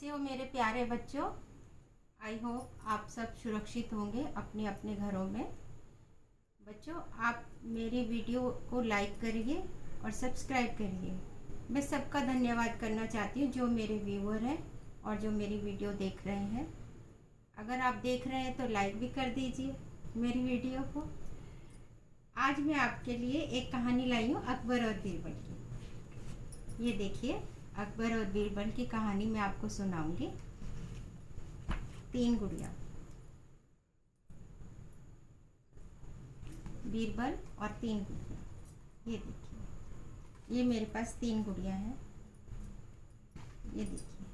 कैसे हो मेरे प्यारे बच्चों। आई होप आप सब सुरक्षित होंगे अपने अपने घरों में। बच्चों, आप मेरी वीडियो को लाइक करिए और सब्सक्राइब करिए। मैं सबका धन्यवाद करना चाहती हूँ जो मेरे व्यूअर हैं और जो मेरी वीडियो देख रहे हैं। अगर आप देख रहे हैं तो लाइक भी कर दीजिए मेरी वीडियो को। आज मैं आपके लिए एक कहानी लाई हूँ अकबर और बीरबल की। ये देखिए, अकबर और बीरबल की कहानी मैं आपको सुनाऊंगी। तीन गुड़िया। बीरबल और तीन गुड़िया। ये देखिए, ये मेरे पास तीन गुड़िया हैं। ये देखिए,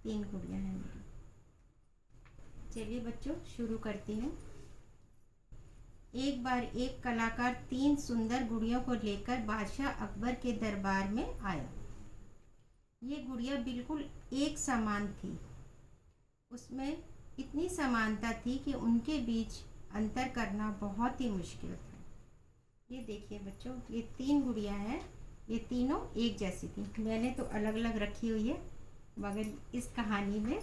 तीन गुड़िया हैं मेरी। चलिए बच्चों, शुरू करती हूँ। एक बार एक कलाकार तीन सुंदर गुड़ियों को लेकर बादशाह अकबर के दरबार में आया। ये गुड़िया बिल्कुल एक समान थी। उसमें इतनी समानता थी कि उनके बीच अंतर करना बहुत ही मुश्किल था। ये देखिए बच्चों, ये तीन गुड़िया हैं। ये तीनों एक जैसी थी। मैंने तो अलग अलग रखी हुई है, मगर इस कहानी में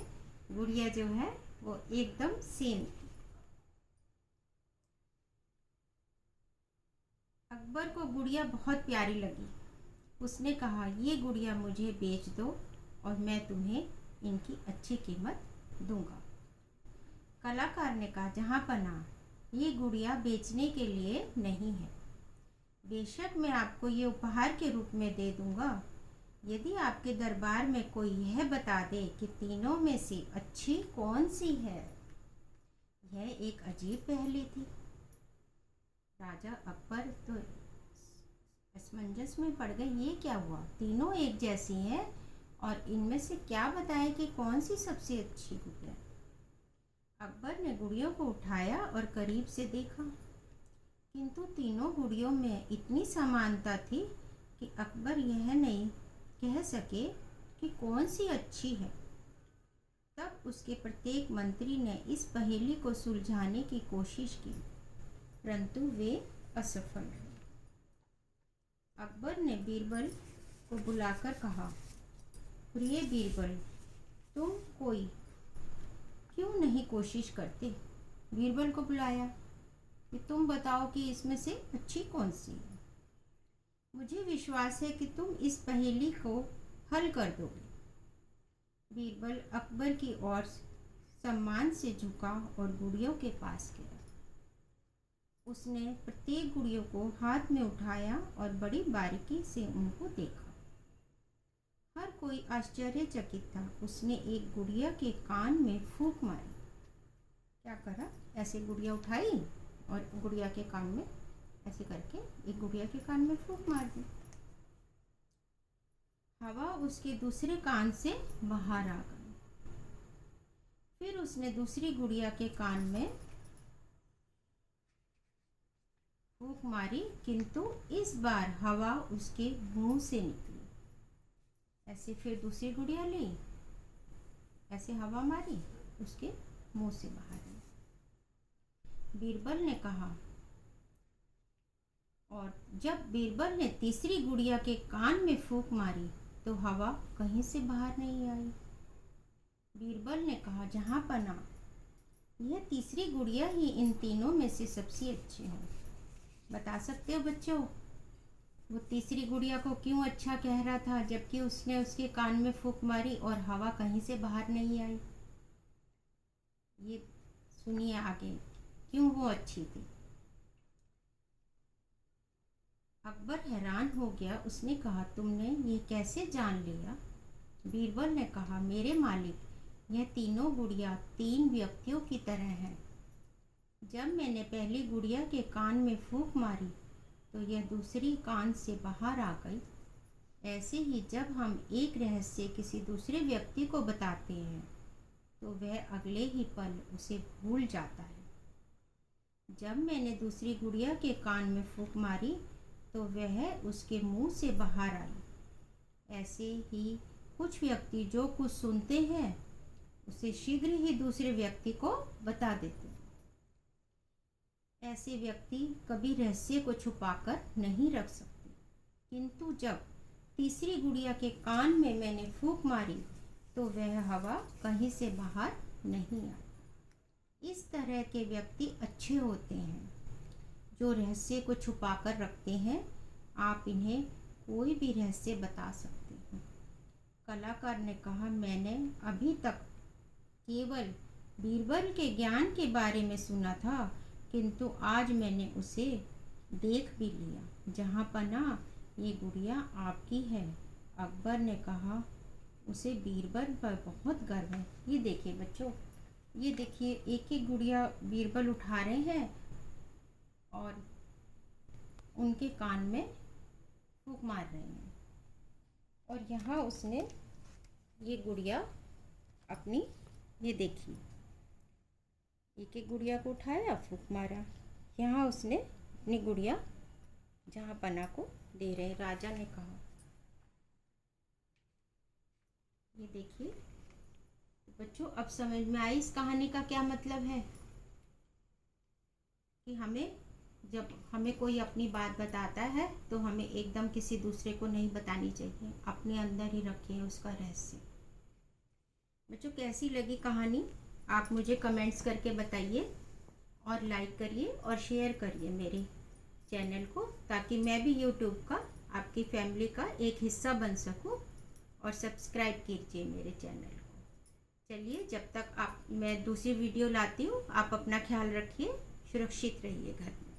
गुड़िया जो है वो एकदम सेम थी। अकबर को गुड़िया बहुत प्यारी लगी। उसने कहा, ये गुड़िया मुझे बेच दो और मैं तुम्हें इनकी अच्छी कीमत दूंगा। कलाकार ने कहा, जहाँ पनाह, ये गुड़िया बेचने के लिए नहीं है। बेशक मैं आपको ये उपहार के रूप में दे दूंगा, यदि आपके दरबार में कोई यह बता दे कि तीनों में से अच्छी कौन सी है। यह एक अजीब पहेली थी। राजा अकबर तो असमंजस में पड़ गए। ये क्या हुआ, तीनों एक जैसी हैं और इनमें से क्या बताए कि कौन सी सबसे अच्छी गुड़िया। अकबर ने गुड़ियों को उठाया और करीब से देखा, किंतु तीनों गुड़ियों में इतनी समानता थी कि अकबर यह नहीं कह सके कि कौन सी अच्छी है। तब उसके प्रत्येक मंत्री ने इस पहेली को सुलझाने की कोशिश की, परंतु वे असफल रहे। अकबर ने बीरबल को बुलाकर कहा, प्रिय बीरबल, तुम कोई क्यों नहीं कोशिश करते। बीरबल को बुलाया कि तुम बताओ कि इसमें से अच्छी कौन सी है। मुझे विश्वास है कि तुम इस पहेली को हल कर दोगे। बीरबल अकबर की ओर सम्मान से झुका और गुड़ियों के पास गया। उसने प्रत्येक गुड़ियों को हाथ में उठाया और बड़ी बारीकी से उनको देखा। हर कोई आश्चर्यचकित था। उसने एक गुड़िया के कान में फूंक मारी। क्या करा, ऐसे गुड़िया उठाई और गुड़िया के कान में ऐसे करके एक गुड़िया के कान में फूंक मार दी। हवा उसके दूसरे कान से बाहर आ गई। फिर उसने दूसरी गुड़िया के कान में फूंक मारी, किंतु इस बार हवा उसके मुंह से निकली। ऐसे फिर दूसरी गुड़िया ली, ऐसे हवा मारी, उसके मुंह से बाहर आई। बीरबल ने कहा, और जब बीरबल ने तीसरी गुड़िया के कान में फूंक मारी तो हवा कहीं से बाहर नहीं आई। बीरबल ने कहा, जहाँ पनाह, यह तीसरी गुड़िया ही इन तीनों में से सबसे अच्छी है। बता सकते हो बच्चों, वो तीसरी गुड़िया को क्यों अच्छा कह रहा था जबकि उसने उसके कान में फूंक मारी और हवा कहीं से बाहर नहीं आई। ये सुनिए आगे क्यों वो अच्छी थी। अकबर हैरान हो गया। उसने कहा, तुमने ये कैसे जान लिया। बीरबल ने कहा, मेरे मालिक, यह तीनों गुड़िया तीन व्यक्तियों की तरह हैं। जब मैंने पहली गुड़िया के कान में फूंक मारी तो यह दूसरी कान से बाहर आ गई। ऐसे ही जब हम एक रहस्य किसी दूसरे व्यक्ति को बताते हैं तो वह अगले ही पल उसे भूल जाता है। जब मैंने दूसरी गुड़िया के कान में फूंक मारी तो वह उसके मुंह से बाहर आई। ऐसे ही कुछ व्यक्ति जो कुछ सुनते हैं उसे शीघ्र ही दूसरे व्यक्ति को बता देते हैं। ऐसे व्यक्ति कभी रहस्य को छुपाकर नहीं रख सकते, किंतु जब तीसरी गुड़िया के कान में मैंने फूंक मारी तो वह हवा कहीं से बाहर नहीं आई। इस तरह के व्यक्ति अच्छे होते हैं जो रहस्य को छुपा कर रखते हैं। आप इन्हें कोई भी रहस्य बता सकते हैं। कलाकार ने कहा, मैंने अभी तक केवल बीरबल के ज्ञान के बारे में सुना था, किंतु आज मैंने उसे देख भी लिया। जहाँ पना, ये गुड़िया आपकी है। अकबर ने कहा, उसे बीरबल पर बहुत गर्व है। ये देखिए बच्चों, ये देखिए एक एक गुड़िया बीरबल उठा रहे हैं और उनके कान में फूंक मार रहे हैं। और यहाँ उसने ये गुड़िया अपनी, ये देखिए एक एक गुड़िया को उठाया, फूंक मारा। यहाँ उसने अपनी गुड़िया जहाँ पना को दे रहे। राजा ने कहा, ये देखिए। तो बच्चों अब समझ में आई इस कहानी का क्या मतलब है कि जब हमें कोई अपनी बात बताता है तो हमें एकदम किसी दूसरे को नहीं बतानी चाहिए, अपने अंदर ही रखें उसका रहस्य। बच्चों कैसी लगी कहानी आप मुझे कमेंट्स करके बताइए, और लाइक करिए और शेयर करिए मेरे चैनल को, ताकि मैं भी यूट्यूब का आपकी फैमिली का एक हिस्सा बन सकूं। और सब्सक्राइब कीजिए मेरे चैनल को। चलिए, जब तक मैं दूसरी वीडियो लाती हूँ, आप अपना ख्याल रखिए, सुरक्षित रहिए घर में।